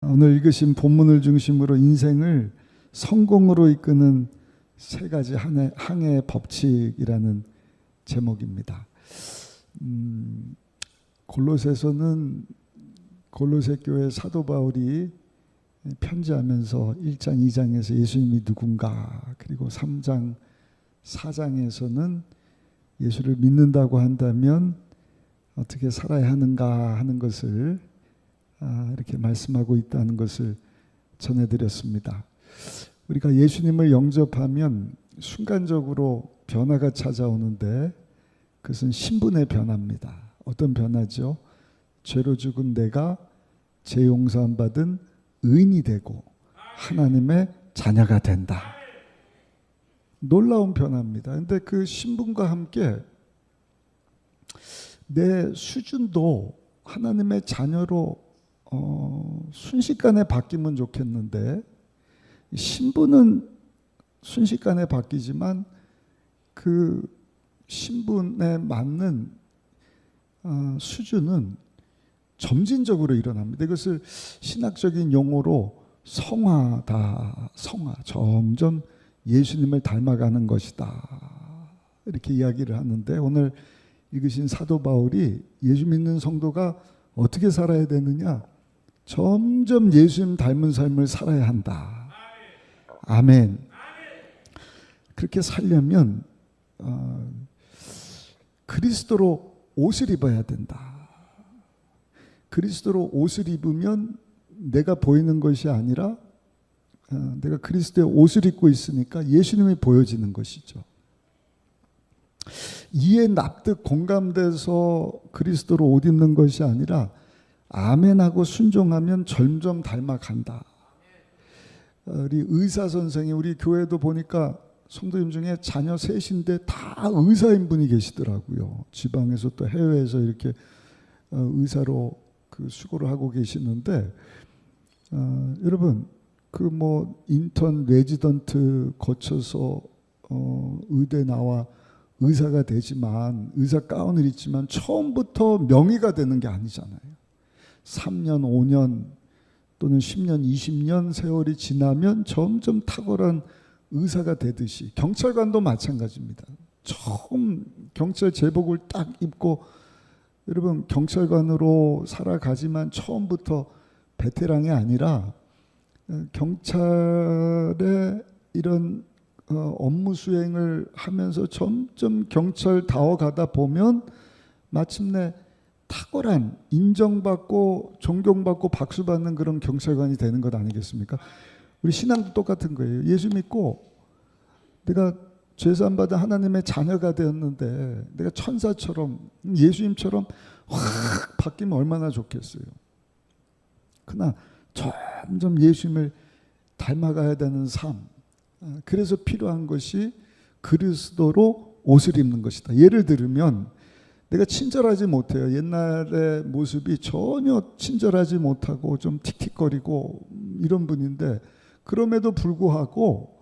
오늘 읽으신 본문을 중심으로 인생을 성공으로 이끄는 세 가지 항해 법칙이라는 제목입니다. 골로새서는 골로새 교회 사도 바울이 편지하면서 1장, 2장에서 예수님이 누군가, 그리고 3장, 4장에서는 예수를 믿는다고 한다면 어떻게 살아야 하는가 하는 것을 이렇게 말씀하고 있다는 것을 전해드렸습니다. 우리가 예수님을 영접하면 순간적으로 변화가 찾아오는데 그것은 신분의 변화입니다. 어떤 변화죠? 죄로 죽은 내가 죄 용서함 받은 의인이 되고 하나님의 자녀가 된다. 놀라운 변화입니다. 그런데 그 신분과 함께 내 수준도 하나님의 자녀로 순식간에 바뀌면 좋겠는데, 신분은 순식간에 바뀌지만 그 신분에 맞는 수준은 점진적으로 일어납니다. 이것을 신학적인 용어로 성화다. 성화. 점점 예수님을 닮아가는 것이다. 이렇게 이야기를 하는데, 오늘 읽으신 사도 바울이 예수 믿는 성도가 어떻게 살아야 되느냐? 점점 예수님 닮은 삶을 살아야 한다. 아멘. 그렇게 살려면 그리스도로 옷을 입어야 된다. 그리스도로 옷을 입으면 내가 보이는 것이 아니라 내가 그리스도의 옷을 입고 있으니까 예수님이 보여지는 것이죠. 이해, 납득, 공감돼서 그리스도로 옷 입는 것이 아니라 아멘하고 순종하면 점점 닮아간다. 우리 의사 선생님, 우리 교회도 보니까 성도님 중에 자녀 셋인데 다 의사인 분이 계시더라고요. 지방에서 또 해외에서 이렇게 의사로 그 수고를 하고 계시는데, 여러분 그 뭐 인턴 레지던트 거쳐서 의대 나와 의사가 되지만, 의사 가운을 입지만 처음부터 명의가 되는 게 아니잖아요. 3년, 5년 또는 10년, 20년 세월이 지나면 점점 탁월한 의사가 되듯이 경찰관도 마찬가지입니다. 처음 경찰 제복을 딱 입고 여러분 경찰관으로 살아가지만 처음부터 베테랑이 아니라 경찰의 이런 업무 수행을 하면서 점점 경찰다워 가다 보면 마침내 탁월한, 인정받고 존경받고 박수받는 그런 경찰관이 되는 것 아니겠습니까? 우리 신앙도 똑같은 거예요. 예수 믿고 내가 죄사함 받은 하나님의 자녀가 되었는데 내가 천사처럼 예수님처럼 확 바뀌면 얼마나 좋겠어요. 그러나 점점 예수님을 닮아가야 되는 삶, 그래서 필요한 것이 그리스도로 옷을 입는 것이다. 예를 들면 내가 친절하지 못해요. 옛날의 모습이 전혀 친절하지 못하고 좀 틱틱거리고 이런 분인데, 그럼에도 불구하고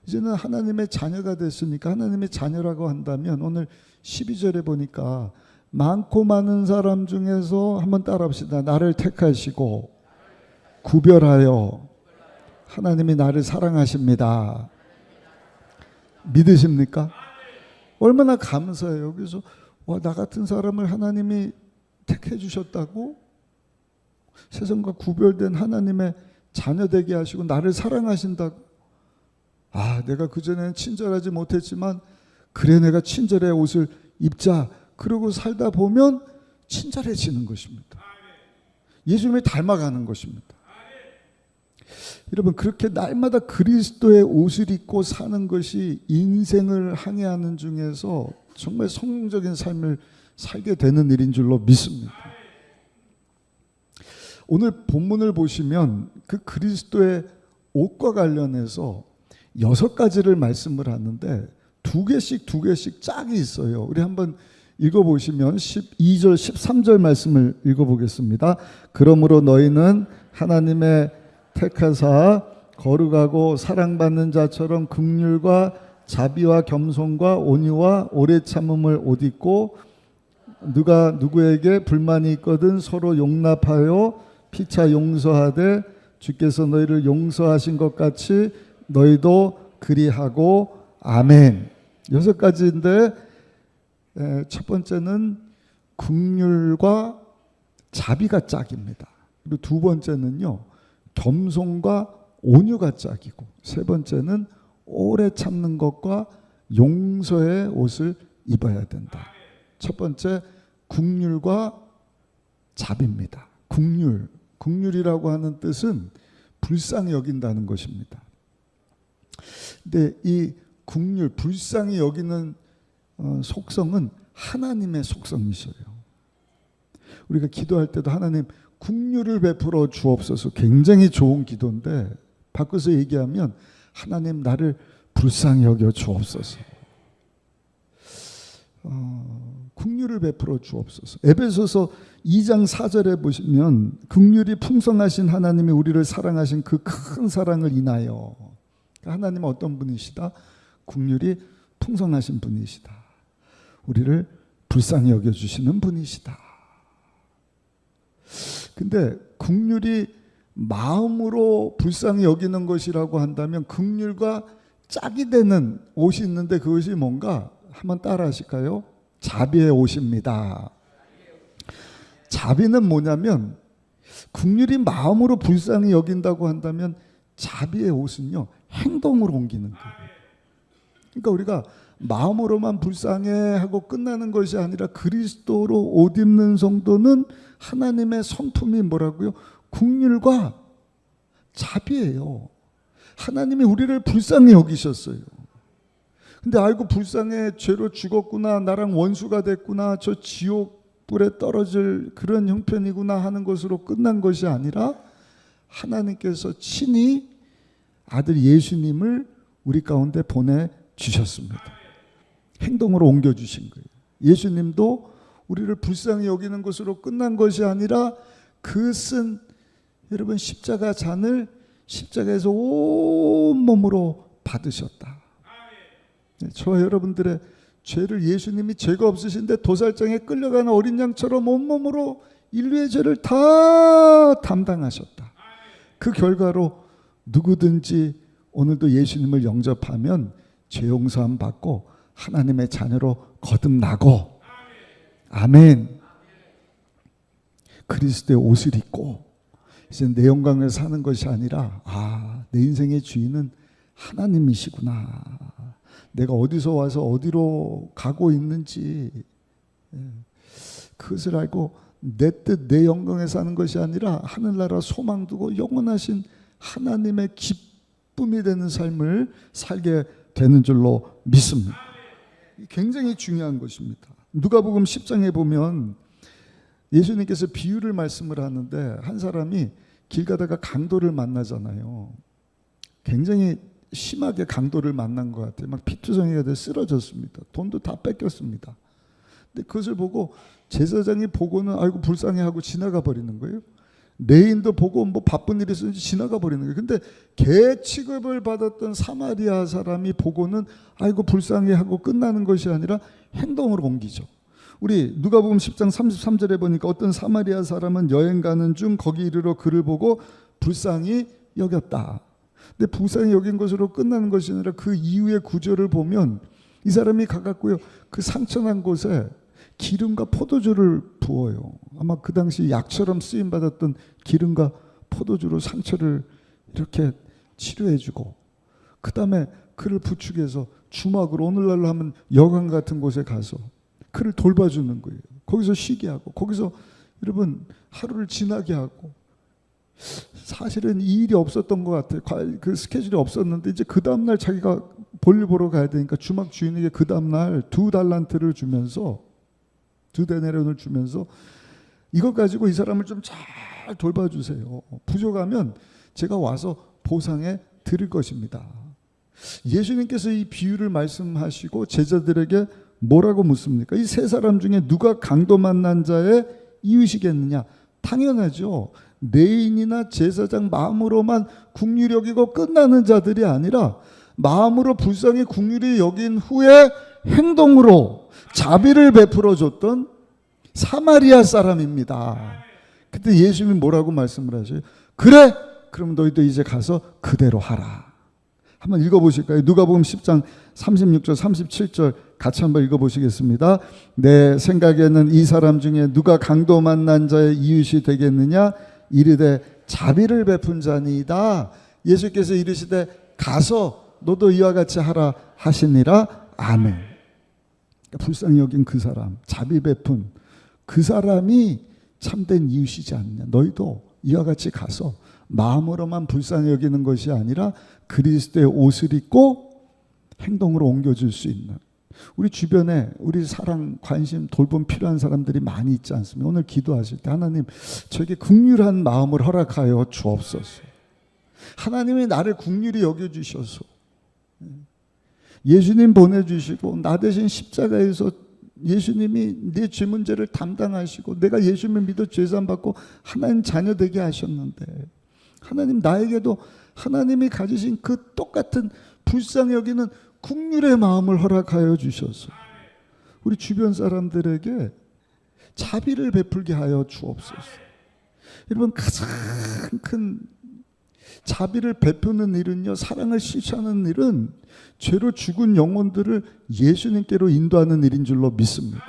이제는 하나님의 자녀가 됐으니까 하나님의 자녀라고 한다면, 오늘 12절에 보니까 많고 많은 사람 중에서 한번 따라합시다. 나를 택하시고 구별하여 하나님이 나를 사랑하십니다. 믿으십니까? 얼마나 감사해요. 그래서 와, 나 같은 사람을 하나님이 택해 주셨다고? 세상과 구별된 하나님의 자녀 되게 하시고 나를 사랑하신다고? 아, 내가 그전에는 친절하지 못했지만 그래, 내가 친절의 옷을 입자. 그러고 살다 보면 친절해지는 것입니다. 예수님을 닮아가는 것입니다. 여러분, 그렇게 날마다 그리스도의 옷을 입고 사는 것이 인생을 항해하는 중에서 정말 성공적인 삶을 살게 되는 일인 줄로 믿습니다. 오늘 본문을 보시면 그 그리스도의 옷과 관련해서 6가지를 말씀을 하는데 두 개씩 짝이 있어요. 우리 한번 읽어보시면 12절 13절 말씀을 읽어보겠습니다. 그러므로 너희는 하나님의 택하사 거룩하고 사랑받는 자처럼 긍휼과 자비와 겸손과 온유와 오래 참음을 옷 입고, 누가 누구에게 불만이 있거든 서로 용납하여 피차 용서하되 주께서 너희를 용서하신 것 같이 너희도 그리하고 아멘. 6가지인데 첫 번째는 긍휼과 자비가 짝입니다. 그리고 두 번째는요, 겸손과 온유가 짝이고, 세 번째는 오래 참는 것과 용서의 옷을 입어야 된다. 첫 번째 긍휼과 자비입니다. 긍휼이라고 하는 뜻은 불쌍히 여긴다는 것입니다. 근데 이 긍휼, 불쌍히 여기는 속성은 하나님의 속성이셔요. 우리가 기도할 때도 하나님 긍휼을 베풀어 주옵소서, 굉장히 좋은 기도인데 바꿔서 얘기하면 하나님 나를 불쌍히 여겨 주옵소서. 긍휼을 베풀어 주옵소서. 에베소서 2장 4절에 보시면 긍휼이 풍성하신 하나님이 우리를 사랑하신 그 큰 사랑을 인하여, 하나님은 어떤 분이시다? 긍휼이 풍성하신 분이시다. 우리를 불쌍히 여겨주시는 분이시다. 근데 긍휼이 마음으로 불쌍히 여기는 것이라고 한다면 긍휼과 짝이 되는 옷이 있는데 그것이 뭔가 한번 따라 하실까요? 자비의 옷입니다. 자비는 뭐냐면 긍휼이 마음으로 불쌍히 여긴다고 한다면 자비의 옷은요, 행동으로 옮기는 거예요. 그러니까 우리가 마음으로만 불쌍해하고 끝나는 것이 아니라 그리스도로 옷 입는 성도는 하나님의 성품이 뭐라고요? 긍휼과 자비예요. 하나님이 우리를 불쌍히 여기셨어요. 근데 아이고 불쌍해, 죄로 죽었구나, 나랑 원수가 됐구나, 저 지옥불에 떨어질 그런 형편이구나 하는 것으로 끝난 것이 아니라 하나님께서 친히 아들 예수님을 우리 가운데 보내주셨습니다. 행동으로 옮겨주신 거예요. 예수님도 우리를 불쌍히 여기는 것으로 끝난 것이 아니라 그것은 여러분 십자가 잔을 십자가에서 온몸으로 받으셨다. 저와 여러분들의 죄를 예수님이 죄가 없으신데 도살장에 끌려가는 어린 양처럼 온몸으로 인류의 죄를 다 담당하셨다. 그 결과로 누구든지 오늘도 예수님을 영접하면 죄 용서함 받고 하나님의 자녀로 거듭나고, 아멘. 그리스도의 옷을 입고 이제 내 영광을 사는 것이 아니라 내 인생의 주인은 하나님이시구나. 내가 어디서 와서 어디로 가고 있는지 그것을 알고 내 뜻, 내 영광에 사는 것이 아니라 하늘나라 소망 두고 영원하신 하나님의 기쁨이 되는 삶을 살게 되는 줄로 믿습니다. 굉장히 중요한 것입니다. 누가복음 10장에 보면 예수님께서 비유를 말씀을 하는데 한 사람이 길 가다가 강도를 만나잖아요. 굉장히 심하게 강도를 만난 것 같아요. 막 피투성이가 돼 쓰러졌습니다. 돈도 다 뺏겼습니다. 근데 그것을 보고 제사장이 보고는 아이고 불쌍해하고 지나가 버리는 거예요. 레인도 보고 뭐 바쁜 일이 있었는지 지나가 버리는 거예요. 근데 개 취급을 받았던 사마리아 사람이 보고는 아이고 불쌍해하고 끝나는 것이 아니라 행동으로 옮기죠. 우리 누가복음 10장 33절에 보니까 어떤 사마리아 사람은 여행 가는 중 거기 이르러 그를 보고 불쌍히 여겼다. 근데 불쌍히 여긴 것으로 끝나는 것이 아니라 그 이후의 구절을 보면 이 사람이 가깝고요, 그 상처난 곳에 기름과 포도주를 부어요. 아마 그 당시 약처럼 쓰임받았던 기름과 포도주로 상처를 이렇게 치료해주고, 그 다음에 그를 부축해서 주막으로, 오늘날로 하면 여관 같은 곳에 가서 그를 돌봐주는 거예요. 거기서 쉬게 하고, 거기서 여러분 하루를 지나게 하고. 사실은 이 일이 없었던 것 같아요. 그 스케줄이 없었는데 이제 그 다음날 자기가 볼일 보러 가야 되니까 주막 주인에게 그 다음날 2달란트를 주면서, 2데나리온을 주면서 이것 가지고 이 사람을 좀 잘 돌봐주세요. 부족하면 제가 와서 보상해 드릴 것입니다. 예수님께서 이 비유를 말씀하시고 제자들에게 뭐라고 묻습니까? 이 세 사람 중에 누가 강도 만난 자의 이웃이겠느냐? 당연하죠. 레인이나 제사장 마음으로만 긍휼히 여기고 끝나는 자들이 아니라 마음으로 불쌍히 긍휼히 여긴 후에 행동으로 자비를 베풀어 줬던 사마리아 사람입니다. 그때 예수님이 뭐라고 말씀을 하셔요? 그래, 그럼 너희도 이제 가서 그대로 하라. 한번 읽어보실까요? 누가복음 10장 36절 37절 같이 한번 읽어보시겠습니다. 내 생각에는 이 사람 중에 누가 강도 만난 자의 이웃이 되겠느냐? 이르되 자비를 베푼 자니이다. 예수께서 이르시되 가서 너도 이와 같이 하라 하시니라. 아멘. 그러니까 불쌍히 여긴 그 사람, 자비 베푼 그 사람이 참된 이웃이지 않느냐. 너희도 이와 같이 가서 마음으로만 불쌍히 여기는 것이 아니라 그리스도의 옷을 입고 행동으로 옮겨줄 수 있는, 우리 주변에 우리 사랑, 관심, 돌봄 필요한 사람들이 많이 있지 않습니까? 오늘 기도하실 때 하나님 저에게 긍휼한 마음을 허락하여 주옵소서. 하나님이 나를 긍휼히 여겨주셔서 예수님 보내주시고 나 대신 십자가에서 예수님이 내 죄 문제를 담당하시고 내가 예수님을 믿어 죄산 받고 하나님 자녀 되게 하셨는데, 하나님 나에게도 하나님이 가지신 그 똑같은 불쌍히 여기는 긍휼의 마음을 허락하여 주셔서 우리 주변 사람들에게 자비를 베풀게 하여 주옵소서. 여러분, 가장 큰 자비를 베푸는 일은요, 사랑을 실천하는 일은 죄로 죽은 영혼들을 예수님께로 인도하는 일인 줄로 믿습니다.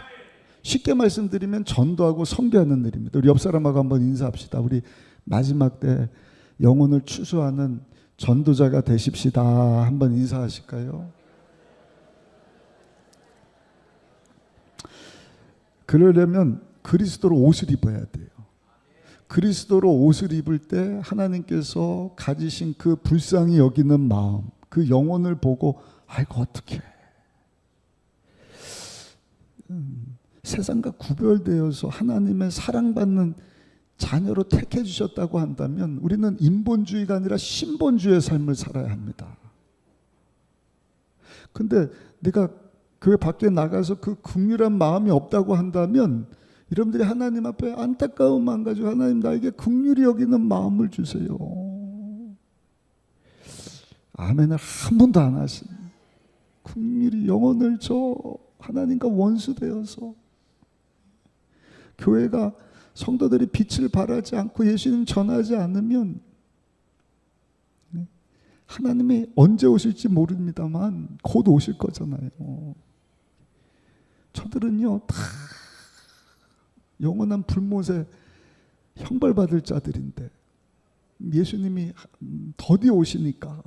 쉽게 말씀드리면 전도하고 선교하는 일입니다. 우리 옆 사람하고 한번 인사합시다. 우리 마지막 때 영혼을 추수하는 전도자가 되십시다. 한번 인사하실까요? 그러려면 그리스도로 옷을 입어야 돼요. 그리스도로 옷을 입을 때 하나님께서 가지신 그 불쌍히 여기는 마음, 그 영혼을 보고 아이고 어떡해, 세상과 구별되어서 하나님의 사랑받는 자녀로 택해 주셨다고 한다면 우리는 인본주의가 아니라 신본주의의 삶을 살아야 합니다. 근데 내가 교회 밖에 나가서 그 긍휼한 마음이 없다고 한다면 여러분들이 하나님 앞에 안타까운 마음 가지고 하나님 나에게 긍휼히 여기는 마음을 주세요. 아멘을 한 번도 안 하신, 긍휼히 영혼을 줘 하나님과 원수 되어서 교회가 성도들이 빛을 발하지 않고 예수님 전하지 않으면 하나님이 언제 오실지 모릅니다만 곧 오실 거잖아요. 저들은요 다 영원한 불못에 형벌받을 자들인데 예수님이 더디 오시니까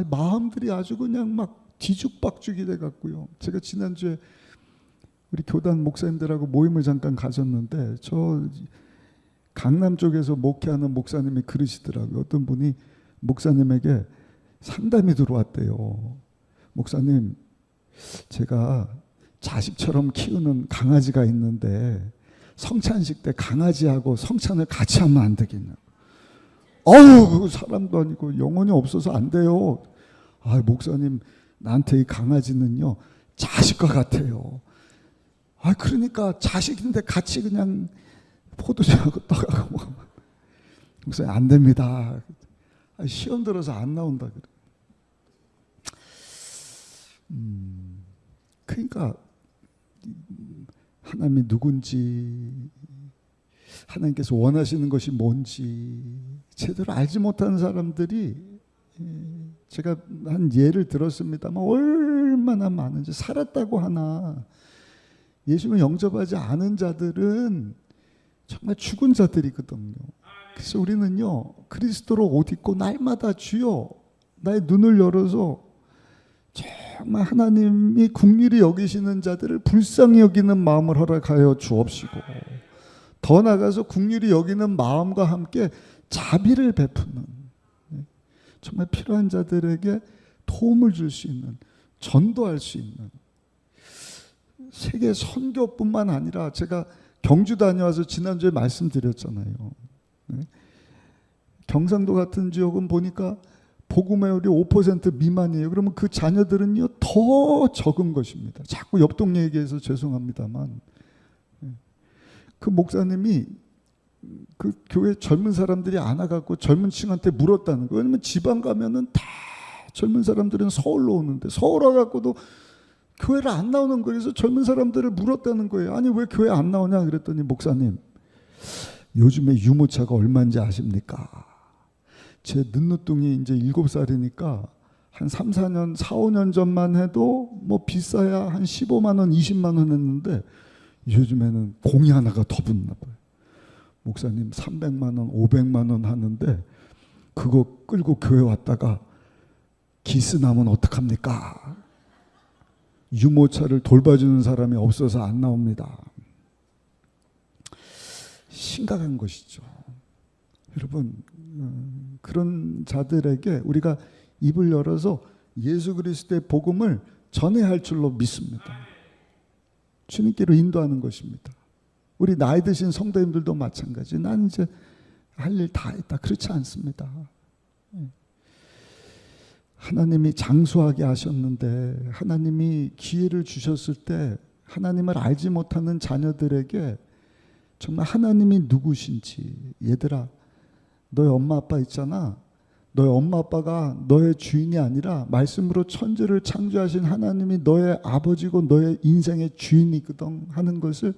마음들이 아주 그냥 막 뒤죽박죽이 돼갖고요. 제가 지난주에 우리 교단 목사님들하고 모임을 잠깐 가졌는데 저 강남 쪽에서 목회하는 목사님이 그러시더라고요. 어떤 분이 목사님에게 상담이 들어왔대요. 목사님, 제가 자식처럼 키우는 강아지가 있는데 성찬식 때 강아지하고 성찬을 같이 하면 안 되겠냐. 어우, 사람도 아니고 영혼이 없어서 안 돼요. 목사님, 나한테 이 강아지는요 자식과 같아요. 그러니까 자식인데 같이 그냥 포도주하고 떡하고 먹으면 목사님 안 됩니다. 시험 들어서 안 나온다 그래. 그러니까 하나님이 누군지, 하나님께서 원하시는 것이 뭔지 제대로 알지 못하는 사람들이, 제가 한 예를 들었습니다만 얼마나 많은지, 살았다고 하나 예수님을 영접하지 않은 자들은 정말 죽은 자들이거든요. 그래서 우리는요 그리스도로 옷 입고 날마다 주여 나의 눈을 열어서 정말 하나님이 긍휼히 여기시는 자들을 불쌍히 여기는 마음을 허락하여 주옵시고, 더 나아가서 긍휼히 여기는 마음과 함께 자비를 베푸는, 정말 필요한 자들에게 도움을 줄 수 있는, 전도할 수 있는, 세계 선교뿐만 아니라 제가 경주 다녀와서 지난주에 말씀드렸잖아요. 경상도 같은 지역은 보니까 복음화율이 5% 미만이에요. 그러면 그 자녀들은요 더 적은 것입니다. 자꾸 옆 동네 얘기해서 죄송합니다만, 그 목사님이 그 교회 젊은 사람들이 안 와갖고 젊은 층한테 물었다는 거예요. 왜냐면 지방 가면은 다 젊은 사람들은 서울로 오는데 서울 와갖고도 교회를 안 나오는 거예요. 그래서 젊은 사람들을 물었다는 거예요. 아니 왜 교회 안 나오냐 그랬더니, 목사님 요즘에 유모차가 얼마인지 아십니까? 제 늦누뚱이 이제 7살이니까 한 3, 4년, 4, 5년 전만 해도 뭐 비싸야 한 15만 원, 20만 원 했는데 요즘에는 공이 하나가 더 붙나 봐요. 목사님 300만 원, 500만 원 하는데 그거 끌고 교회 왔다가 기스 나면 어떡합니까? 유모차를 돌봐주는 사람이 없어서 안 나옵니다. 심각한 것이죠. 여러분, 그런 자들에게 우리가 입을 열어서 예수 그리스도의 복음을 전해야 할 줄로 믿습니다. 주님께로 인도하는 것입니다. 우리 나이 드신 성도님들도 마찬가지. 난 이제 할 일 다 했다. 그렇지 않습니다. 하나님이 장수하게 하셨는데, 하나님이 기회를 주셨을 때 하나님을 알지 못하는 자녀들에게 정말 하나님이 누구신지, 얘들아 너의 엄마 아빠 있잖아, 너의 엄마 아빠가 너의 주인이 아니라 말씀으로 천지를 창조하신 하나님이 너의 아버지고 너의 인생의 주인이거든 하는 것을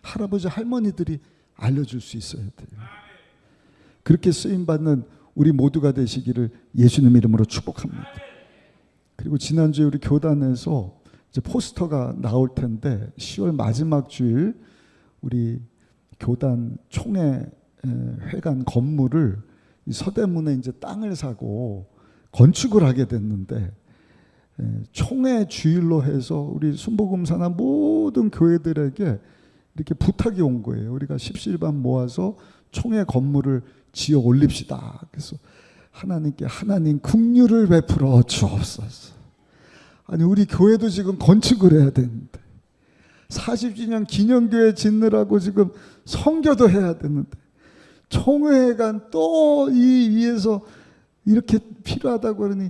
할아버지 할머니들이 알려줄 수 있어야 돼요. 그렇게 쓰임받는 우리 모두가 되시기를 예수님 이름으로 축복합니다. 그리고 지난주에 우리 교단에서 이제 포스터가 나올 텐데 10월 마지막 주일 우리 교단 총회 회관 건물을 서대문에 이제 땅을 사고 건축을 하게 됐는데, 총회 주일로 해서 우리 순복음사나 모든 교회들에게 이렇게 부탁이 온 거예요. 우리가 십시일반 모아서 총회 건물을 지어 올립시다. 그래서 하나님께 하나님 긍휼을 베풀어 주옵소서. 아니 우리 교회도 지금 건축을 해야 되는데 40주년 기념교회 짓느라고 지금 선교도 해야 되는데 총회관 또 이 위에서 이렇게 필요하다고 그러니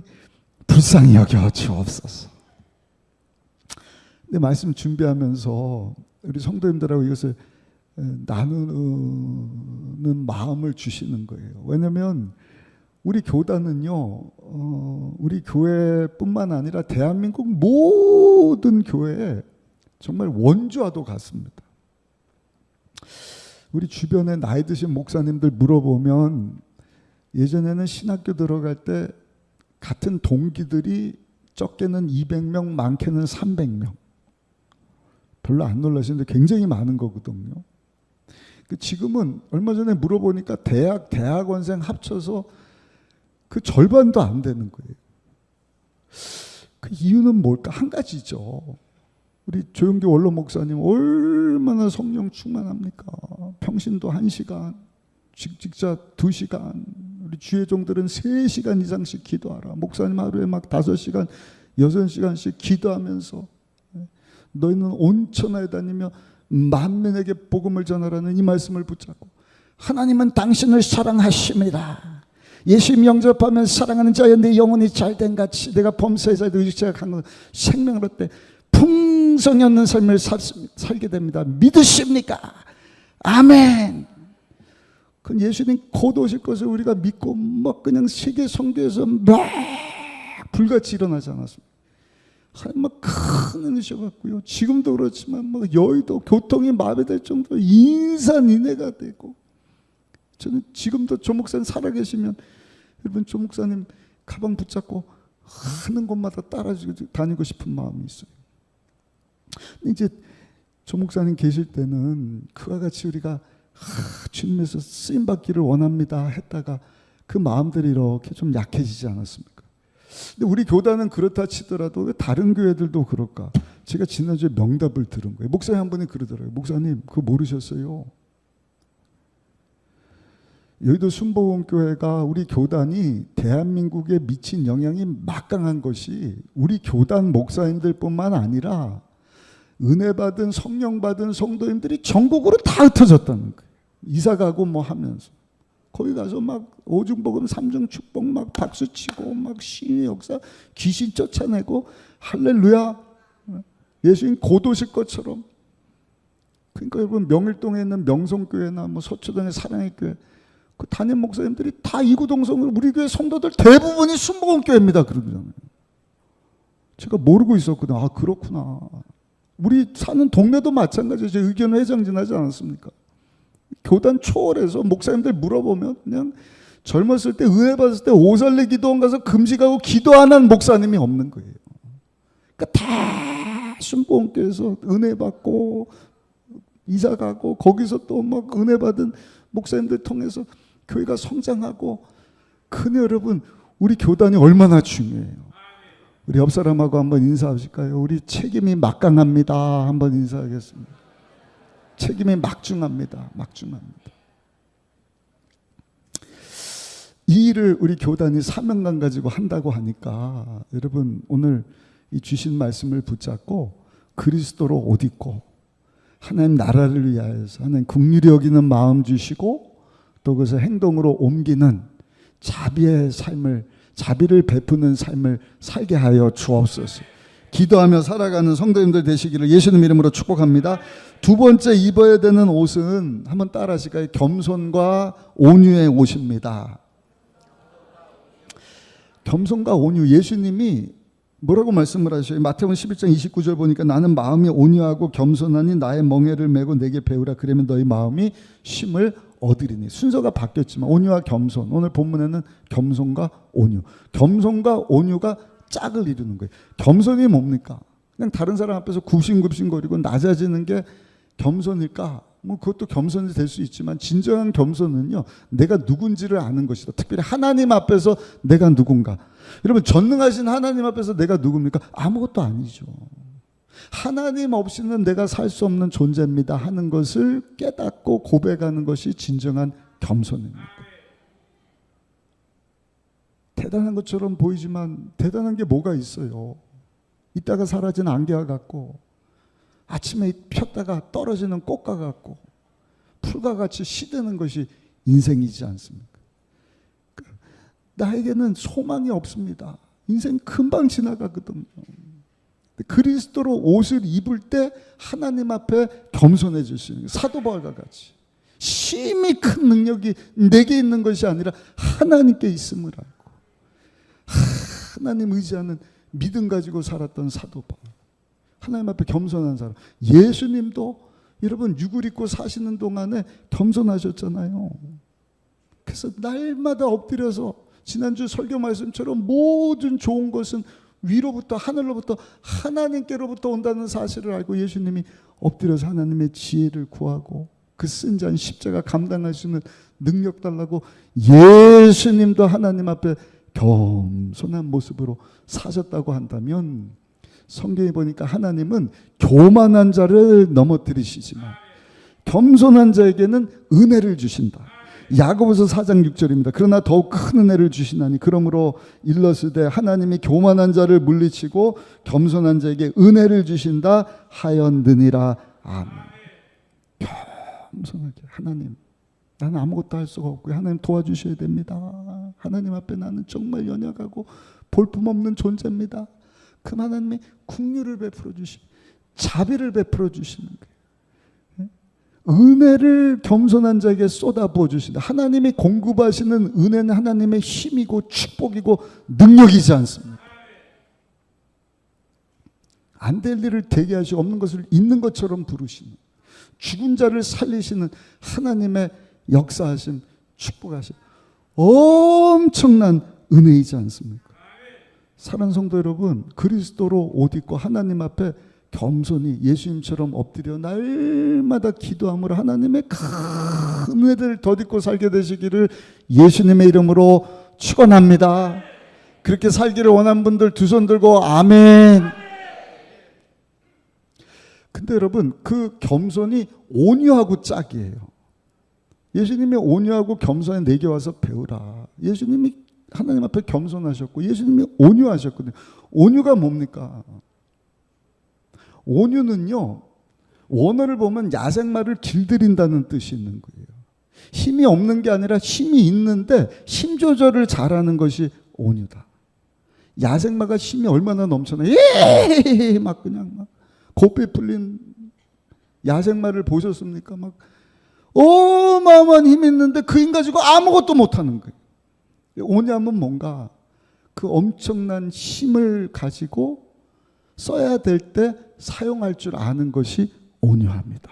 불쌍히 여겨 주옵소서. 근데 말씀 준비하면서 우리 성도님들하고 이것을 나누는 마음을 주시는 거예요. 왜냐하면 우리 교단은요, 우리 교회뿐만 아니라 대한민국 모든 교회에 정말 원조와도 같습니다. 우리 주변에 나이 드신 목사님들 물어보면 예전에는 신학교 들어갈 때 같은 동기들이 적게는 200명, 많게는 300명. 별로 안 놀라시는데 굉장히 많은 거거든요. 지금은 얼마 전에 물어보니까 대학원생 합쳐서 그 절반도 안 되는 거예요. 그 이유는 뭘까? 한 가지죠. 우리 조용기 원로 목사님 얼마나 성령 충만합니까? 평신도 1시간, 직자 2시간, 우리 주의종들은 3시간 이상씩 기도하라. 목사님 하루에 막 5시간, 6시간씩 기도하면서 너희는 온 천하에 다니며 만민에게 복음을 전하라는 이 말씀을 붙잡고 하나님은 당신을 사랑하십니다. 예수님 영접하면 사랑하는 자여 내 영혼이 잘된 같이 내가 범사에서도 의식자가 강한 생명을 얻되 풍성이 없는 삶을 살게 됩니다. 믿으십니까? 아멘. 그 예수님 곧 오실 것을 우리가 믿고 막 그냥 세계 선교에서 막 불같이 일어나지 않았습니까? 하나님 막 큰 은혜셔갖고요. 지금도 그렇지만 막 여의도 교통이 마비될 정도로 인산인해가 되고, 저는 지금도 조 목사님 살아계시면 여러분 조 목사님 가방 붙잡고 하는 곳마다 따라다니고 싶은 마음이 있어요. 근데 이제 조 목사님 계실 때는 그와 같이 우리가 주님에서 쓰임받기를 원합니다 했다가 그 마음들이 이렇게 좀 약해지지 않았습니까? 근데 우리 교단은 그렇다 치더라도 왜 다른 교회들도 그럴까? 제가 지난주에 명답을 들은 거예요. 목사님 한 분이 그러더라고요. 목사님 그거 모르셨어요? 여의도 순복음교회가 우리 교단이 대한민국에 미친 영향이 막강한 것이 우리 교단 목사님들뿐만 아니라 은혜 받은 성령 받은 성도님들이 전국으로 다 흩어졌다는 거예요. 이사 가고 뭐 하면서 거기 가서 막 오중복음 삼중축복 막 박수치고 막 신의 역사 귀신 쫓아내고 할렐루야 예수님 곧 오실 것처럼. 그러니까 여러분 명일동에 있는 명성교회나 뭐 서초동의 사랑의 교회 그 담임 목사님들이 다 이구동성으로 우리 교회 성도들 대부분이 순복음교회입니다. 그러잖아요. 제가 모르고 있었거든요. 아 그렇구나. 우리 사는 동네도 마찬가지예요. 제 의견 회장진 하지 않았습니까? 교단 초월해서 목사님들 물어보면 그냥 젊었을 때 은혜 받았을 때 오살레 기도원 가서 금식하고 기도 안 한 목사님이 없는 거예요. 그러니까 다 순복음교회에서 은혜 받고 이사 가고 거기서 또 막 은혜 받은 목사님들 통해서 교회가 성장하고. 근데 여러분, 우리 교단이 얼마나 중요해요. 우리 옆 사람하고 한번 인사하실까요? 우리 책임이 막강합니다. 한번 인사하겠습니다. 책임이 막중합니다. 막중합니다. 이 일을 우리 교단이 사명감 가지고 한다고 하니까 여러분, 오늘 이 주신 말씀을 붙잡고 그리스도로 옷 입고 하나님 나라를 위하여서 하나님 긍휼히 여기는 마음 주시고 또 그것을 행동으로 옮기는 자비의 삶을, 자비를 베푸는 삶을 살게 하여 주옵소서. 기도하며 살아가는 성도님들 되시기를 예수님 이름으로 축복합니다. 두 번째 입어야 되는 옷은 한번 따라 하실까요? 겸손과 온유의 옷입니다. 겸손과 온유. 예수님이 뭐라고 말씀을 하셔요? 마태복음 11장 29절 보니까 나는 마음이 온유하고 겸손하니 나의 멍에를 메고 내게 배우라. 그러면 너희 마음이 쉼을 얻으리니. 순서가 바뀌었지만 온유와 겸손. 오늘 본문에는 겸손과 온유. 겸손과 온유가 짝을 이루는 거예요. 겸손이 뭡니까? 그냥 다른 사람 앞에서 굽신굽신거리고 낮아지는 게 겸손일까? 뭐 그것도 겸손이 될 수 있지만 진정한 겸손은요, 내가 누군지를 아는 것이다. 특별히 하나님 앞에서 내가 누군가. 여러분, 전능하신 하나님 앞에서 내가 누굽니까? 아무것도 아니죠. 하나님 없이는 내가 살 수 없는 존재입니다 하는 것을 깨닫고 고백하는 것이 진정한 겸손입니다. 대단한 것처럼 보이지만 대단한 게 뭐가 있어요. 이따가 사라진 안개와 같고 아침에 폈다가 떨어지는 꽃과 같고 풀과 같이 시드는 것이 인생이지 않습니까? 나에게는 소망이 없습니다. 인생 금방 지나가거든요. 그리스도로 옷을 입을 때 하나님 앞에 겸손해질 수 있는, 사도 바울과 같이 심히 큰 능력이 내게 있는 것이 아니라 하나님께 있음을 알고 하나님 의지하는 믿음 가지고 살았던 사도 바울, 하나님 앞에 겸손한 사람. 예수님도 여러분 육을 입고 사시는 동안에 겸손하셨잖아요. 그래서 날마다 엎드려서 지난주 설교 말씀처럼 모든 좋은 것은 위로부터, 하늘로부터, 하나님께로부터 온다는 사실을 알고 예수님이 엎드려서 하나님의 지혜를 구하고 그 쓴 잔 십자가 감당할 수 있는 능력 달라고 예수님도 하나님 앞에 겸손한 모습으로 사셨다고 한다면, 성경에 보니까 하나님은 교만한 자를 넘어뜨리시지만 겸손한 자에게는 은혜를 주신다. 야고보서 4장 6절입니다. 그러나 더욱 큰 은혜를 주시나니 그러므로 일러스되 하나님이 교만한 자를 물리치고 겸손한 자에게 은혜를 주신다 하였느니라. 아멘. 겸손하게, 하나님, 나는 아무것도 할 수가 없고요, 하나님 도와주셔야 됩니다. 하나님 앞에 나는 정말 연약하고 볼품없는 존재입니다. 그 하나님이 긍휼을 베풀어 주시고 자비를 베풀어 주시는 거예요. 은혜를 겸손한 자에게 쏟아부어 주신다. 하나님이 공급하시는 은혜는 하나님의 힘이고 축복이고 능력이지 않습니까? 안 될 일을 되게 하시고 없는 것을 있는 것처럼 부르시는, 죽은 자를 살리시는 하나님의 역사하심, 축복하심, 엄청난 은혜이지 않습니까? 사랑하는 성도 여러분, 그리스도로 옷 입고 하나님 앞에 겸손히 예수님처럼 엎드려 날마다 기도함으로 하나님의 큰 은혜들을 덧입고 살게 되시기를 예수님의 이름으로 축원합니다. 그렇게 살기를 원하는 분들 두 손 들고 아멘. 근데 여러분, 그 겸손이 온유하고 짝이에요. 예수님이 온유하고 겸손에 내게 와서 배우라. 예수님이 하나님 앞에 겸손하셨고 예수님이 온유하셨거든요. 온유가 뭡니까? 온유는요, 원어를 보면 야생마를 길들인다는 뜻이 있는 거예요. 힘이 없는 게 아니라 힘이 있는데 힘 조절을 잘하는 것이 온유다. 야생마가 힘이 얼마나 넘쳐나요? 막 그냥 막 고삐 풀린 야생마를 보셨습니까? 막 어마어마한 힘이 있는데 그 힘 가지고 아무것도 못하는 거예요. 온유함은 뭔가 그 엄청난 힘을 가지고 써야 될 때 사용할 줄 아는 것이 온유합니다.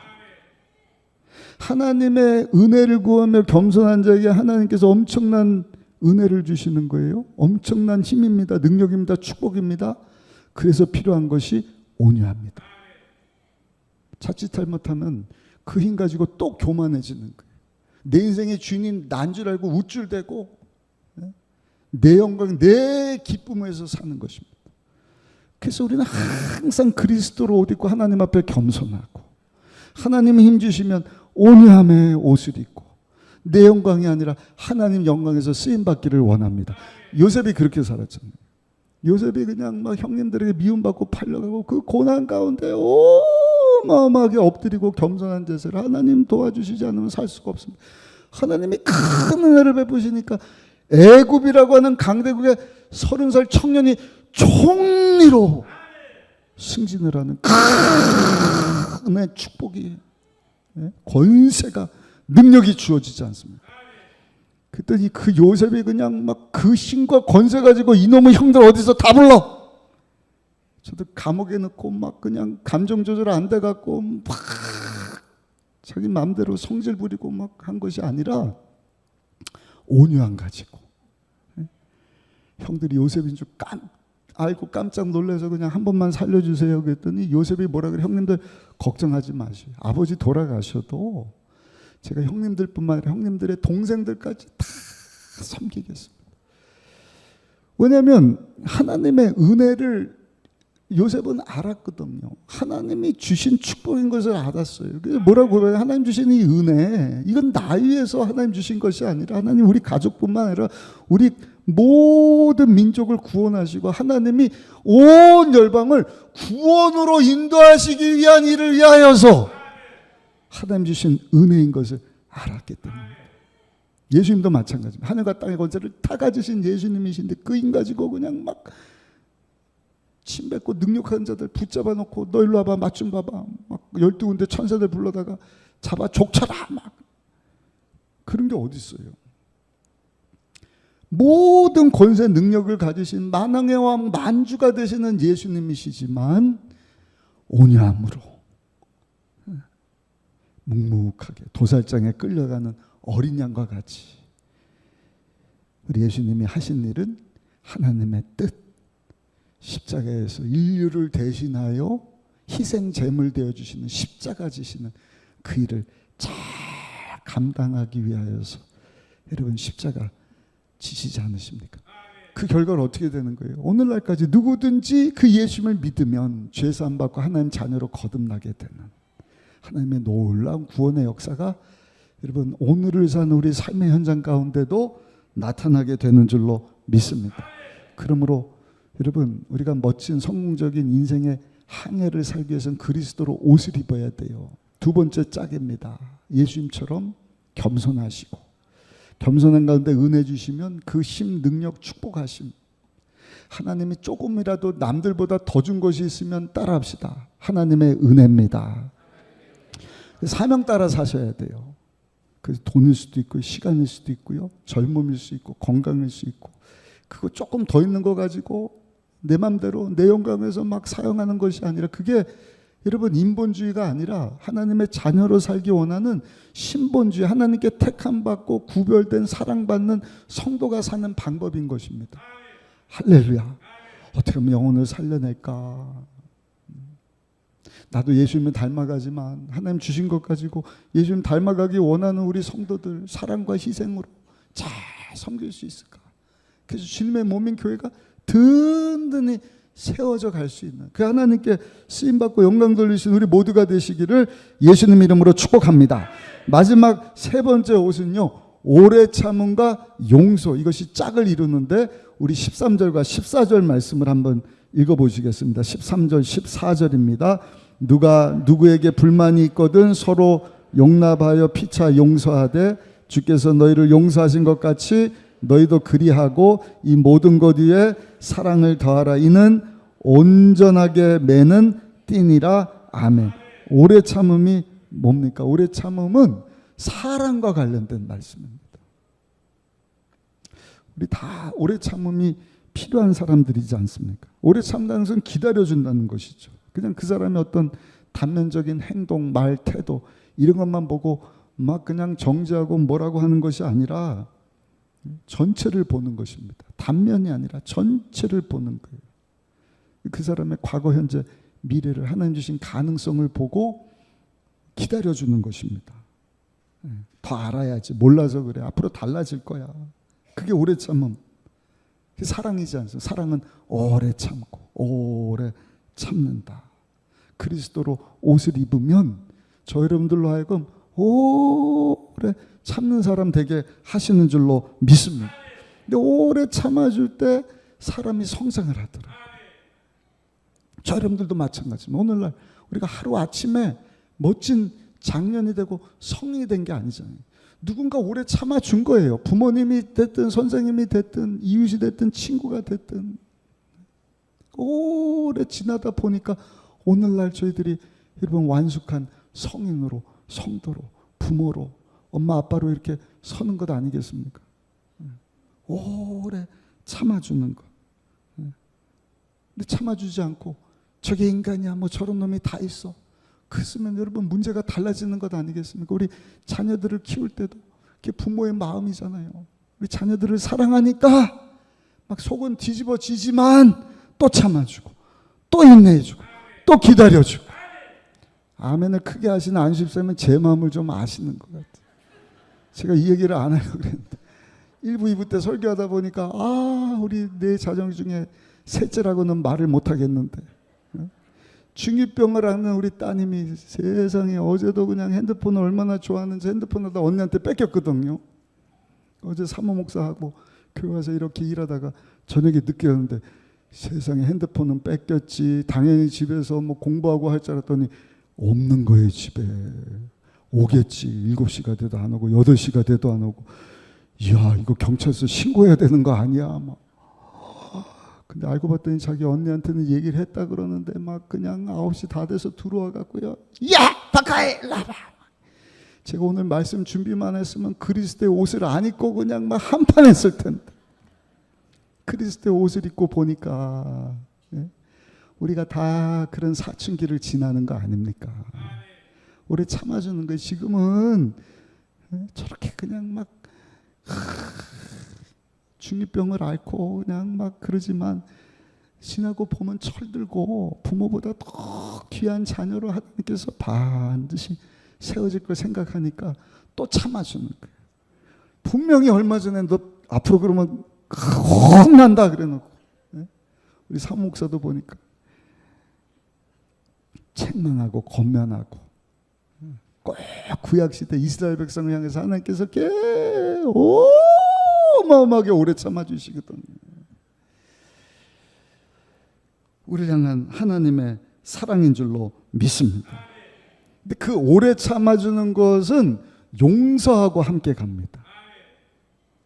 하나님의 은혜를 구하며 겸손한 자에게 하나님께서 엄청난 은혜를 주시는 거예요. 엄청난 힘입니다. 능력입니다. 축복입니다. 그래서 필요한 것이 온유합니다. 자칫 잘못하면 그 힘 가지고 또 교만해지는 거예요. 내 인생의 주인이 난 줄 알고 우쭐대고 내 영광, 내 기쁨에서 사는 것입니다. 그래서 우리는 항상 그리스도로 옷 입고 하나님 앞에 겸손하고, 하나님이 힘 주시면 온유함의 옷을 입고, 내 영광이 아니라 하나님 영광에서 쓰임받기를 원합니다. 요셉이 그렇게 살았잖아요. 요셉이 그냥 막 형님들에게 미움받고 팔려가고 그 고난 가운데 어마어마하게 엎드리고 겸손한 자세를, 하나님 도와주시지 않으면 살 수가 없습니다. 하나님이 큰 은혜를 베푸시니까 애굽이라고 하는 강대국의 30살 청년이 총리로 승진을 하는 큰 은혜, 축복이, 권세가, 능력이 주어지지 않습니다. 그랬더니 그 요셉이 그냥 막 그 힘과 권세 가지고 이놈의 형들 어디서 다 불러. 저도 감옥에 넣고 막 그냥 감정 조절 안 돼갖고 막 자기 마음대로 성질 부리고 막 한 것이 아니라 온유함 가지고, 형들이 요셉인 줄 알고 깜짝 놀라서 그냥 한 번만 살려주세요 그랬더니 요셉이 뭐라 그래? 형님들 걱정하지 마시오. 아버지 돌아가셔도 제가 형님들뿐만 아니라 형님들의 동생들까지 다 섬기겠습니다. 왜냐하면 하나님의 은혜를 요셉은 알았거든요. 하나님이 주신 축복인 것을 알았어요. 그래서 뭐라고 그래요? 하나님 주신 이 은혜, 이건 나 위해서 하나님 주신 것이 아니라 하나님 우리 가족뿐만 아니라 우리 모든 민족을 구원하시고 하나님이 온 열방을 구원으로 인도하시기 위한 일을 위하여서 하나님 주신 은혜인 것을 알았기 때문입니다. 예수님도 마찬가지입니다. 하늘과 땅의 권세를 다 가지신 예수님이신데 그 힘 가지고 그냥 막 침뱉고 능력한 자들 붙잡아 놓고 너 일로 와봐, 맛 좀 봐봐, 막 12군데 천사들 불러다가 잡아 족쳐라, 막 그런 게 어디 있어요? 모든 권세 능력을 가지신 만왕의 왕 만주가 되시는 예수님이시지만 온유함으로 묵묵하게 도살장에 끌려가는 어린 양과 같이 우리 예수님이 하신 일은 하나님의 뜻, 십자가에서 인류를 대신하여 희생 제물 되어 주시는 십자가 지시는 그 일을 잘 감당하기 위하여서 여러분 십자가 지시지 않으십니까? 그 결과는 어떻게 되는 거예요? 오늘날까지 누구든지 그 예수님을 믿으면 죄사함 받고 하나님 자녀로 거듭나게 되는 하나님의 놀라운 구원의 역사가 여러분 오늘을 사는 우리 삶의 현장 가운데도 나타나게 되는 줄로 믿습니다. 그러므로 여러분 우리가 멋진 성공적인 인생의 항해를 살기 위해서는 그리스도로 옷을 입어야 돼요. 두 번째 짝입니다. 예수님처럼 겸손하시고, 겸손한 가운데 은혜 주시면 그 힘, 능력, 축복하심, 하나님이 조금이라도 남들보다 더 준 것이 있으면 따라합시다. 하나님의 은혜입니다. 사명 따라 사셔야 돼요. 그래서 돈일 수도 있고 시간일 수도 있고요, 젊음일 수 있고 건강일 수 있고, 그거 조금 더 있는 거 가지고 내 맘대로 내 영광에서 막 사용하는 것이 아니라, 그게 여러분 인본주의가 아니라 하나님의 자녀로 살기 원하는 신본주의, 하나님께 택함 받고 구별된 사랑받는 성도가 사는 방법인 것입니다. 할렐루야. 어떻게 하면 영혼을 살려낼까? 나도 예수님을 닮아가지만 하나님 주신 것 가지고 예수님 닮아가기 원하는 우리 성도들 사랑과 희생으로 잘 섬길 수 있을까? 그래서 주님의 몸인 교회가 든든히 세워져 갈 수 있는 그 하나님께 쓰임받고 영광 돌리신 우리 모두가 되시기를 예수님 이름으로 축복합니다. 마지막 세 번째 옷은요, 오래 참음과 용서, 이것이 짝을 이루는데 우리 13절과 14절 말씀을 한번 읽어보시겠습니다. 13절 14절입니다. 누가 누구에게 불만이 있거든 서로 용납하여 피차 용서하되 주께서 너희를 용서하신 것 같이 너희도 그리하고 이 모든 것 위에 사랑을 더하라. 이는 온전하게 매는 띠니라. 아멘. 오래 참음이 뭡니까? 오래 참음은 사랑과 관련된 말씀입니다. 우리 다 오래 참음이 필요한 사람들이지 않습니까? 오래 참다는 것은 기다려준다는 것이죠. 그냥 그 사람의 어떤 단면적인 행동, 말, 태도 이런 것만 보고 막 그냥 정죄하고 뭐라고 하는 것이 아니라 전체를 보는 것입니다. 단면이 아니라 전체를 보는 거예요. 그 사람의 과거, 현재, 미래를 하나님 주신 가능성을 보고 기다려주는 것입니다. 더 알아야지. 몰라서 그래. 앞으로 달라질 거야. 그게 오래 참음. 그게 사랑이지 않습니까? 사랑은 오래 참고 오래 참는다. 그리스도로 옷을 입으면 저 여러분들로 하여금 오래 참는 사람 되게 하시는 줄로 믿습니다. 근데 오래 참아줄 때 사람이 성장을 하더라. 저 여러분들도 마찬가지입니다. 오늘날 우리가 하루아침에 멋진 장년이 되고 성인이 된 게 아니잖아요. 누군가 오래 참아준 거예요. 부모님이 됐든 선생님이 됐든 이웃이 됐든 친구가 됐든 오래 지나다 보니까 오늘날 저희들이 여러분 완숙한 성인으로, 성도로, 부모로, 엄마 아빠로 이렇게 서는 것 아니겠습니까? 오래 참아주는 것. 근데 참아주지 않고 저게 인간이야, 뭐 저런 놈이 다 있어. 그랬으면 여러분 문제가 달라지는 것 아니겠습니까? 우리 자녀들을 키울 때도 그게 부모의 마음이잖아요. 우리 자녀들을 사랑하니까 막 속은 뒤집어지지만 또 참아주고 또 인내해주고 또 기다려주고. 아멘을 크게 하시는 안십사님은 제 마음을 좀 아시는 것 같아요. 제가 이 얘기를 안 하려고 그랬는데 1부, 2부 때 설교하다 보니까 우리 내 자정 중에 셋째라고는 말을 못하겠는데 중2병을 앓는 우리 따님이 세상에 어제도 그냥 핸드폰을 얼마나 좋아하는지 핸드폰 하다 언니한테 뺏겼거든요. 어제 사모 목사하고 교회 와서 이렇게 일하다가 저녁에 늦게 오는데 세상에 핸드폰은 뺏겼지. 당연히 집에서 뭐 공부하고 할 줄 알았더니 없는 거예요. 집에. 오겠지. 7시가 돼도 안 오고 8시가 돼도 안 오고. 이야, 이거 경찰서 신고해야 되는 거 아니야? 막. 근데 알고 봤더니 자기 언니한테는 얘기를 했다 그러는데 막 그냥 9시 다 돼서 들어와 갖고요. 야! 바카에 라바! 제가 오늘 말씀 준비만 했으면 그리스도의 옷을 안 입고 그냥 막 한판 했을 텐데. 그리스도의 옷을 입고 보니까 우리가 다 그런 사춘기를 지나는 거 아닙니까? 오래 참아주는 거 지금은 저렇게 그냥 막 중2병을 앓고 그냥 막 그러지만 지나고 보면 철들고 부모보다 더 귀한 자녀로 하나님께서 반드시 세워질 걸 생각하니까 또 참아주는 거예요. 분명히 얼마 전에 너 앞으로 그러면 혼난다 그래놓고 우리 사모 목사도 보니까 책망하고 권면하고 꼭 구약시대 이스라엘 백성을 향해서 하나님께서 어마어마하게 오래 참아주시거든요. 우리를 향한 하나님의 사랑인 줄로 믿습니다. 근데 그 오래 참아주는 것은 용서하고 함께 갑니다.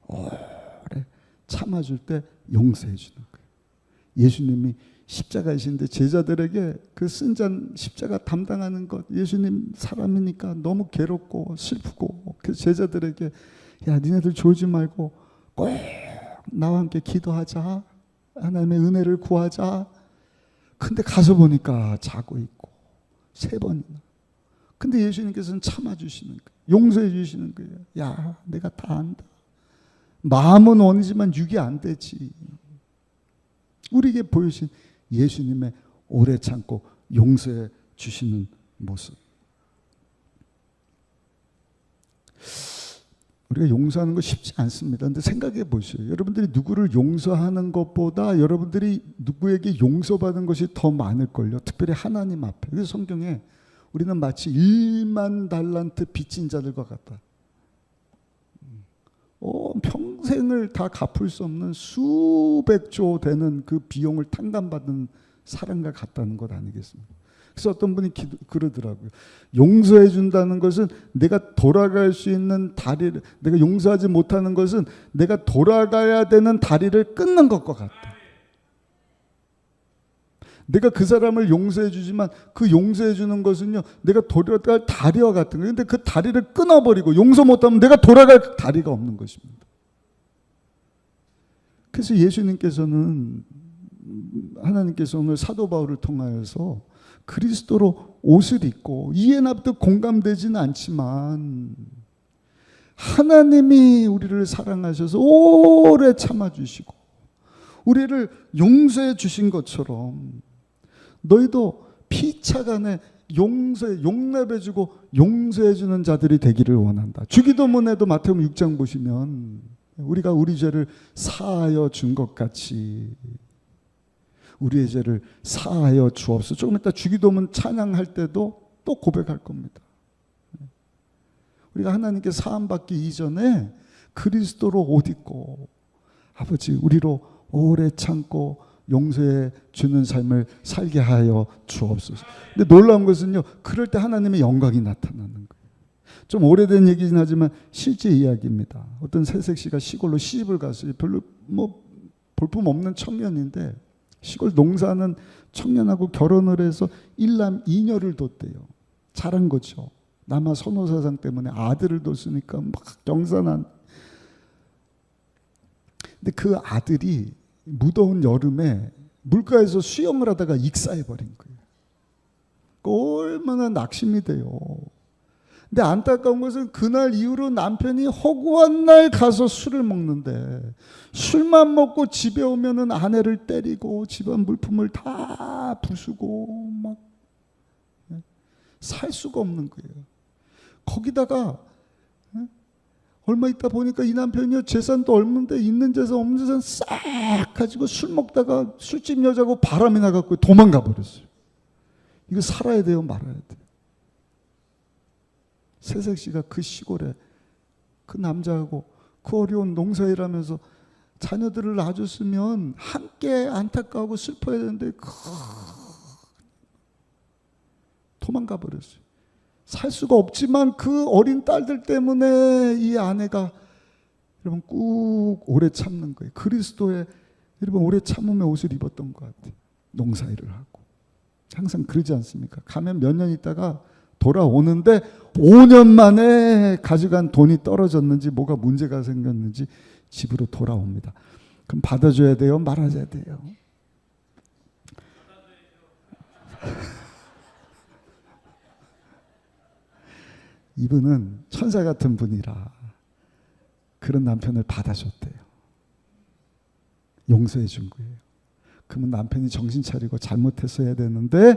오래 참아줄 때 용서해 주는 거예요. 예수님이 십자가이신데 제자들에게 그 쓴 잔 십자가 담당하는 것, 예수님 사람이니까 너무 괴롭고 슬프고 그래서 제자들에게 야 니네들 졸지 말고 꼭 나와 함께 기도하자, 하나님의 은혜를 구하자. 근데 가서 보니까 자고 있고 3번이나. 근데 예수님께서는 참아주시는 거예요. 용서해 주시는 거예요. 야 내가 다 안다. 마음은 원이지만 육이 안 되지. 우리에게 보여주신 예수님의 오래 참고 용서해 주시는 모습. 우리가 용서하는 거 쉽지 않습니다. 근데 생각해 보세요. 여러분들이 누구를 용서하는 것보다 여러분들이 누구에게 용서받은 것이 더 많을걸요. 특별히 하나님 앞에. 그래서 성경에 우리는 마치 1만 달란트 빚진 자들과 같다. 평생을 다 갚을 수 없는 수백조 되는 그 비용을 탕감받은 사람과 같다는 것 아니겠습니까? 그래서 어떤 분이 그러더라고요. 용서해 준다는 것은 내가 돌아갈 수 있는 다리를, 내가 용서하지 못하는 것은 내가 돌아가야 되는 다리를 끊는 것과 같다. 내가 그 사람을 용서해 주지만 그 용서해 주는 것은요, 내가 돌아갈 다리와 같은 거예요. 근데 그 다리를 끊어버리고 용서 못하면 내가 돌아갈 다리가 없는 것입니다. 그래서 예수님께서는, 하나님께서 오늘 사도 바울을 통하여서 그리스도로 옷을 입고 이해 납득 공감되지는 않지만 하나님이 우리를 사랑하셔서 오래 참아주시고 우리를 용서해 주신 것처럼 너희도 피차간에 용납해주고 용서해주는 자들이 되기를 원한다. 주기도문에도 마태복음 6장 보시면 우리가 우리 죄를 사하여 준 것 같이 우리의 죄를 사하여 주옵소서. 조금 이따 주기도문 찬양할 때도 또 고백할 겁니다. 우리가 하나님께 사함받기 이전에 그리스도로 옷 입고 아버지 우리로 오래 참고 용서해 주는 삶을 살게 하여 주옵소서. 근데 놀라운 것은요, 그럴 때 하나님의 영광이 나타나는 거예요. 좀 오래된 얘기긴 하지만 실제 이야기입니다. 어떤 새색시가 시골로 시집을 갔어요. 별로 볼품 없는 청년인데 시골 농사하는 청년하고 결혼을 해서 일남 이녀를 뒀대요. 잘한 거죠. 남아 선호사상 때문에 아들을 뒀으니까 막 경사난. 근데 그 아들이 무더운 여름에 물가에서 수영을 하다가 익사해버린 거예요. 얼마나 낙심이 돼요. 근데 안타까운 것은 그날 이후로 남편이 허구한 날 가서 술을 먹는데 술만 먹고 집에 오면은 아내를 때리고 집안 물품을 다 부수고 막 살 수가 없는 거예요. 거기다가 얼마 있다 보니까 이 남편이요 재산도 없는데 있는 재산 없는 재산 싹 가지고 술 먹다가 술집 여자고 바람이 나갖고 도망가 버렸어요. 이거 살아야 돼요, 말아야 돼요? 새색시가 그 시골에 그 남자하고 그 어려운 농사일하면서 자녀들을 낳아줬으면 함께 안타까워하고 슬퍼해야 되는데 도망가 버렸어요. 살 수가 없지만 그 어린 딸들 때문에 이 아내가 여러분 꾹 오래 참는 거예요. 그리스도의 여러분 오래 참음의 옷을 입었던 것 같아요. 농사일을 하고 항상 그러지 않습니까? 가면 몇 년 있다가 돌아오는데 5년 만에 가져간 돈이 떨어졌는지 뭐가 문제가 생겼는지 집으로 돌아옵니다. 그럼 받아줘야 돼요? 말아줘야 돼요? 이분은 천사 같은 분이라 그런 남편을 받아줬대요. 용서해 준 거예요. 그러면 남편이 정신 차리고 잘못했어야 되는데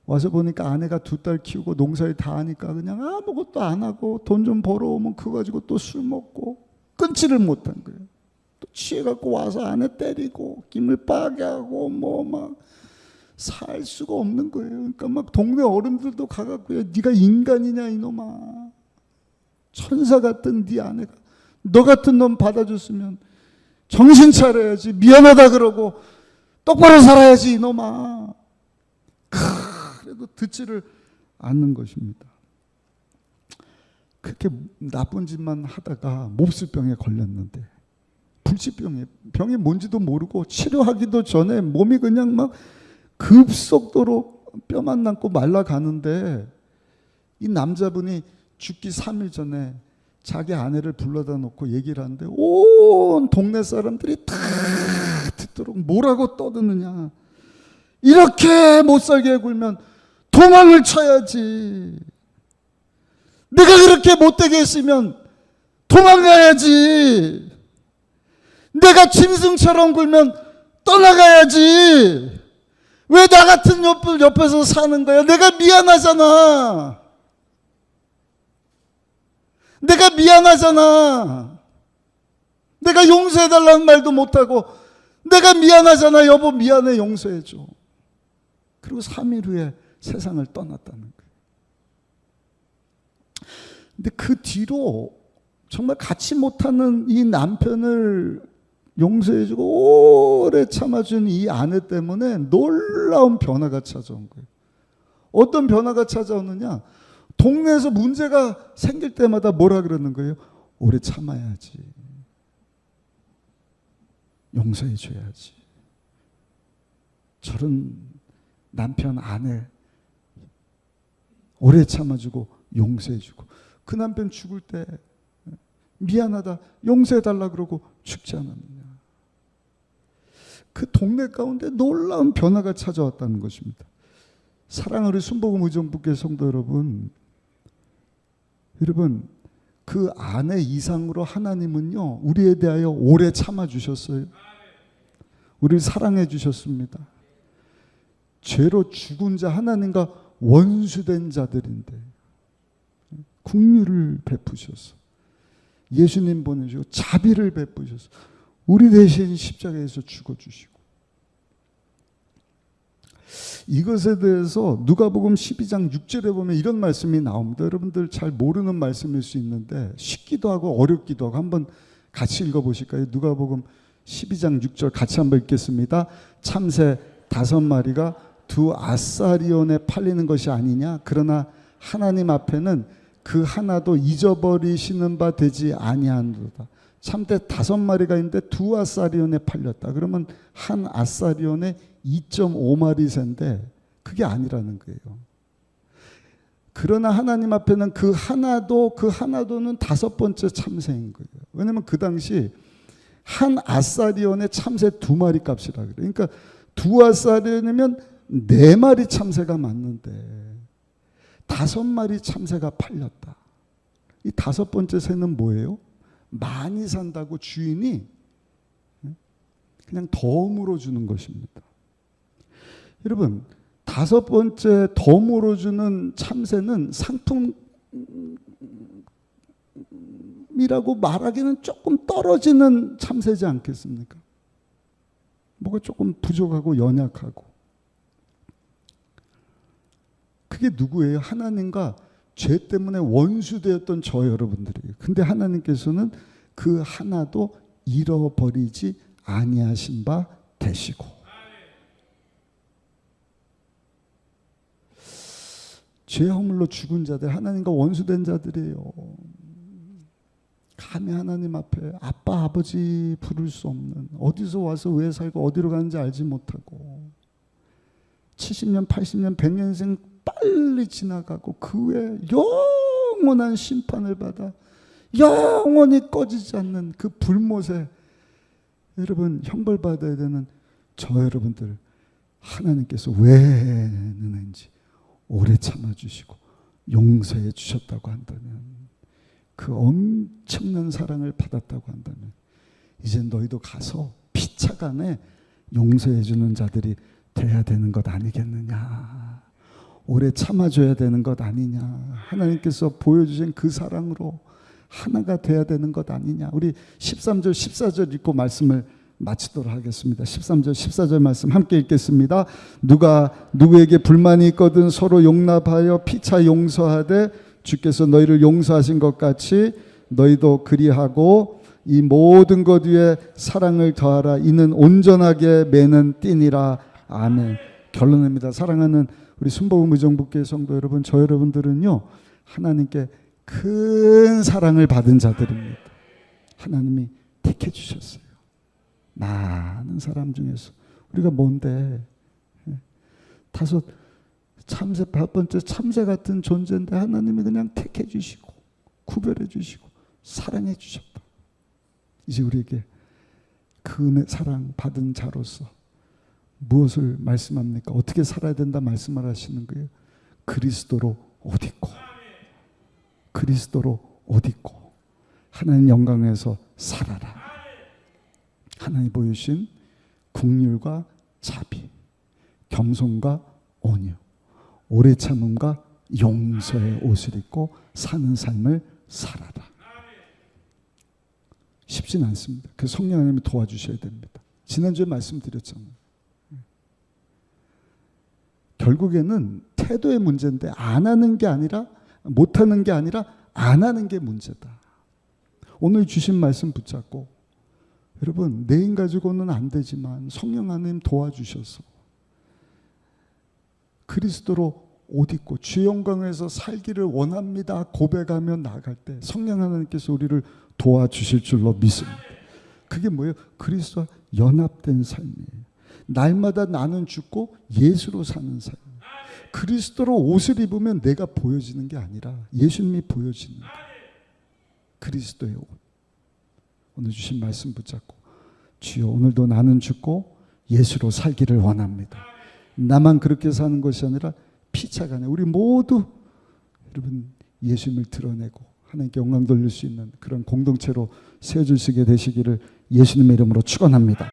와서 보니까 아내가 2딸 키우고 농사일 다 하니까 그냥 아무것도 안 하고 돈 좀 벌어오면 그거 가지고 또 술 먹고 끊지를 못한 거예요. 또 취해갖고 와서 아내 때리고 김을 빠게 하고 뭐 막 살 수가 없는 거예요. 그러니까 막 동네 어른들도 가갖고요. 네가 인간이냐 이놈아. 천사 같은 네 아내가 너 같은 놈 받아줬으면 정신 차려야지. 미안하다 그러고 똑바로 살아야지 이놈아. 그래도 듣지를 않는 것입니다. 그렇게 나쁜 짓만 하다가 몹쓸병에 걸렸는데 불치병에 병이 뭔지도 모르고 치료하기도 전에 몸이 그냥 막 급속도로 뼈만 남고 말라가는데 이 남자분이 죽기 3일 전에 자기 아내를 불러다 놓고 얘기를 하는데 온 동네 사람들이 다 듣도록 뭐라고 떠드느냐. 이렇게 못 살게 굴면 도망을 쳐야지. 내가 그렇게 못되게 했으면 도망가야지. 내가 짐승처럼 굴면 떠나가야지. 왜 나 같은 옆에서 사는 거야? 내가 미안하잖아. 내가 미안하잖아. 내가 용서해달라는 말도 못하고 내가 미안하잖아. 여보 미안해 용서해줘. 그리고 3일 후에 세상을 떠났다는 거예요. 근데 그 뒤로 정말 같이 못하는 이 남편을 용서해주고 오래 참아준 이 아내 때문에 놀라운 변화가 찾아온 거예요. 어떤 변화가 찾아오느냐? 동네에서 문제가 생길 때마다 뭐라 그러는 거예요? 오래 참아야지. 용서해줘야지. 저런 남편 아내 오래 참아주고 용서해주고 그 남편 죽을 때 미안하다 용서해달라 그러고 죽지 않았느냐. 그 동네 가운데 놀라운 변화가 찾아왔다는 것입니다. 사랑하는 우리 순복음 의정부교회 성도 여러분, 그 아내 이상으로 하나님은요 우리에 대하여 오래 참아주셨어요. 우리를 사랑해 주셨습니다. 죄로 죽은 자, 하나님과 원수된 자들인데 긍휼을 베푸셔서 예수님 보내시고 자비를 베푸셔서 우리 대신 십자가에서 죽어주시고, 이것에 대해서 누가복음 12장 6절에 보면 이런 말씀이 나옵니다. 여러분들 잘 모르는 말씀일 수 있는데 쉽기도 하고 어렵기도 하고, 한번 같이 읽어보실까요? 누가복음 12장 6절 같이 한번 읽겠습니다. 참새 5마리가 2아사리온에 팔리는 것이 아니냐? 그러나 하나님 앞에는 그 하나도 잊어버리시는 바 되지 아니하노라. 참새 5마리가 있는데 2아사리온에 팔렸다. 그러면 한 아사리온에 2.5마리 새인데 그게 아니라는 거예요. 그러나 하나님 앞에는 그 하나도는 5번째 참새인 거예요. 왜냐하면 그 당시 한 아사리온에 참새 2마리 값이라 그래요. 그러니까 2아사리온이면 4마리 참새가 맞는데 5마리 참새가 팔렸다. 이 5번째 새는 뭐예요? 많이 산다고 주인이 그냥 덤으로 주는 것입니다. 여러분, 5번째 덤으로 주는 참새는 상품이라고 말하기는 조금 떨어지는 참새지 않겠습니까? 뭐가 조금 부족하고 연약하고. 그게 누구예요? 하나님과 죄 때문에 원수되었던 저 여러분들이에요. 근데 하나님께서는 그 하나도 잃어버리지 아니하신 바 되시고, 죄 허물로 죽은 자들, 하나님과 원수된 자들이에요. 감히 하나님 앞에 아빠 아버지 부를 수 없는, 어디서 와서 왜 살고 어디로 가는지 알지 못하고 70년 80년 100년 인생 빨리 지나가고 그 후에 영원한 심판을 받아 영원히 꺼지지 않는 그 불못에 여러분 형벌받아야 되는 저 여러분들, 하나님께서 왜 은혜인지 오래 참아주시고 용서해 주셨다고 한다면, 그 엄청난 사랑을 받았다고 한다면 이제 너희도 가서 피차간에 용서해 주는 자들이 돼야 되는 것 아니겠느냐, 오래 참아줘야 되는 것 아니냐, 하나님께서 보여주신 그 사랑으로 하나가 돼야 되는 것 아니냐. 우리 13절 14절 읽고 말씀을 마치도록 하겠습니다. 13절 14절 말씀 함께 읽겠습니다. 누가 누구에게 불만이 있거든 서로 용납하여 피차 용서하되 주께서 너희를 용서하신 것 같이 너희도 그리하고 이 모든 것 위에 사랑을 더하라. 이는 온전하게 매는 띠니라. 아멘. 결론입니다. 사랑하는 우리 순복음 의정부교회 성도 여러분, 저 여러분들은요 하나님께 큰 사랑을 받은 자들입니다. 하나님이 택해 주셨어요. 많은 사람 중에서 우리가 뭔데, 5번째 참새 같은 존재인데 하나님이 그냥 택해 주시고 구별해 주시고 사랑해 주셨다. 이제 우리에게 그 은혜 사랑 받은 자로서 무엇을 말씀합니까? 어떻게 살아야 된다 말씀을 하시는 거예요? 그리스도로 옷 입고, 그리스도로 옷 입고 하나님 영광에서 살아라. 하나님 보여주신 긍휼과 자비, 겸손과 온유, 오래 참음과 용서의 옷을 입고 사는 삶을 살아라. 쉽진 않습니다. 그 성령 하나님이 도와주셔야 됩니다. 지난주에 말씀드렸잖아요. 결국에는 태도의 문제인데 안 하는 게 아니라, 못하는 게 아니라 안 하는 게 문제다. 오늘 주신 말씀 붙잡고 여러분, 내 힘 가지고는 안 되지만 성령 하나님 도와주셔서 그리스도로 옷 입고 주의 영광에서 살기를 원합니다 고백하며 나갈 때 성령 하나님께서 우리를 도와주실 줄로 믿습니다. 그게 뭐예요? 그리스도와 연합된 삶이에요. 날마다 나는 죽고 예수로 사는 삶. 그리스도로 옷을 입으면 내가 보여지는 게 아니라 예수님이 보여지는 거예요. 그리스도의 옷. 오늘 주신 말씀 붙잡고, 주여 오늘도 나는 죽고 예수로 살기를 원합니다. 나만 그렇게 사는 것이 아니라 피차가 아니라 우리 모두 여러분 예수님을 드러내고 하나님께 영광 돌릴 수 있는 그런 공동체로 세워주시게 되시기를 예수님의 이름으로 축원합니다.